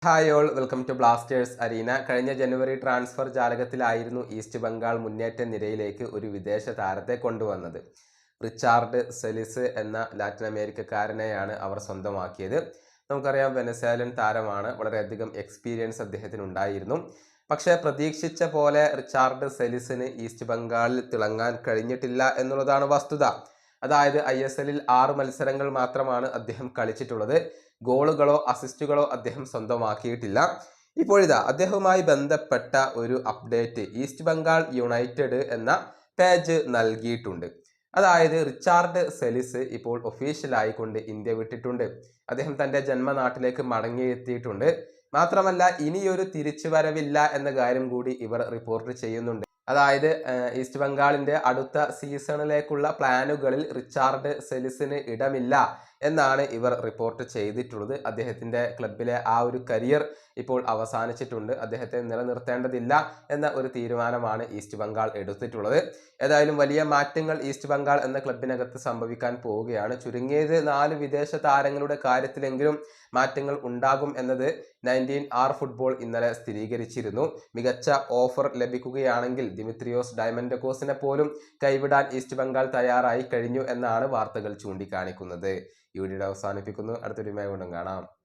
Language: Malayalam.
Hi all welcome to Blasters Arena. കഴിഞ്ഞ ജനുവരി ട്രാൻസ്ഫർ ജാലകത്തിലായിരുന്നു ഈസ്റ്റ് ബംഗാൾ മുന്നേറ്റ നിരയിലേക്ക് ഒരു വിദേശ താരത്തെ കൊണ്ടുവന്നത്. റിച്ചാർഡ് സെലിസ് എന്ന ലാറ്റിൻ അമേരിക്കക്കാരനെയാണ് അവർ സ്വന്തമാക്കിയത്. നമുക്കറിയാം, വെനസ്വേലൻ താരമാണ്. വളരെയധികം എക്സ്പീരിയൻസ് അദ്ദേഹത്തിനുണ്ടായിരുന്നു. പക്ഷേ പ്രതീക്ഷിച്ച പോലെ റിച്ചാർഡ് സെലിസിന് ഈസ്റ്റ് ബംഗാളിൽ തിളങ്ങാൻ കഴിഞ്ഞിട്ടില്ല എന്നുള്ളതാണ് വസ്തുത. അതായത് ISL 6 മത്സരങ്ങൾ മാത്രമാണ് അദ്ദേഹം കളിച്ചിട്ടുള്ളത്. ഗോളുകളോ അസിസ്റ്റുകളോ അദ്ദേഹം സ്വന്തമാക്കിയിട്ടില്ല. ഇപ്പോഴിതാ അദ്ദേഹവുമായി ബന്ധപ്പെട്ട ഒരു അപ്ഡേറ്റ് ഈസ്റ്റ് ബംഗാൾ യുണൈറ്റഡ് എന്ന പേജ് നൽകിയിട്ടുണ്ട്. അതായത് റിച്ചാർഡ് സെലിസ് ഇപ്പോൾ ഒഫീഷ്യലായിക്കൊണ്ട് ഇന്ത്യ വിട്ടിട്ടുണ്ട്. അദ്ദേഹം തൻ്റെ ജന്മനാട്ടിലേക്ക് മടങ്ങിയെത്തിയിട്ടുണ്ട്. മാത്രമല്ല, ഇനിയൊരു തിരിച്ചുവരവില്ല എന്ന കാര്യം കൂടി ഇവർ റിപ്പോർട്ട് ചെയ്യുന്നുണ്ട്. അതായത് ഈസ്റ്റ് ബംഗാളിന്റെ അടുത്ത സീസണിലേക്കുള്ള പ്ലാനുകളിൽ റിച്ചാർഡ് സെലിസിന് ഇടമില്ല എന്നാണ് ഇവർ റിപ്പോർട്ട് ചെയ്തിട്ടുള്ളത്. അദ്ദേഹത്തിന്റെ ക്ലബിലെ ആ ഒരു കരിയർ ഇപ്പോൾ അവസാനിച്ചിട്ടുണ്ട്. അദ്ദേഹത്തെ നിലനിർത്തേണ്ടതില്ല എന്ന ഒരു തീരുമാനമാണ് ഈസ്റ്റ് ബംഗാൾ എടുത്തിട്ടുള്ളത്. ഏതായാലും വലിയ മാറ്റങ്ങൾ ഈസ്റ്റ് ബംഗാൾ എന്ന ക്ലബിനകത്ത് സംഭവിക്കാൻ പോവുകയാണ്. ചുരുങ്ങിയത് 4 വിദേശ താരങ്ങളുടെ കാര്യത്തിലെങ്കിലും മാറ്റങ്ങൾ ഉണ്ടാകും എന്നത് 19R ഫുട്ബോൾ ഇന്നലെ സ്ഥിരീകരിച്ചിരുന്നു. മികച്ച ഓഫർ ലഭിക്കുകയാണെങ്കിൽ ദിമിത്രിയോസ് ഡയമൻഡക്കോസിനെ പോലും കൈവിടാൻ ഈസ്റ്റ് ബംഗാൾ തയ്യാറായി കഴിഞ്ഞു എന്നാണ് വാർത്തകൾ ചൂണ്ടിക്കാണിക്കുന്നത്. ഈ വീഡിയോ അവസാനിപ്പിക്കുന്നു. അടുത്തൊരു വീഡിയോയുമായി വീണ്ടും കാണാം.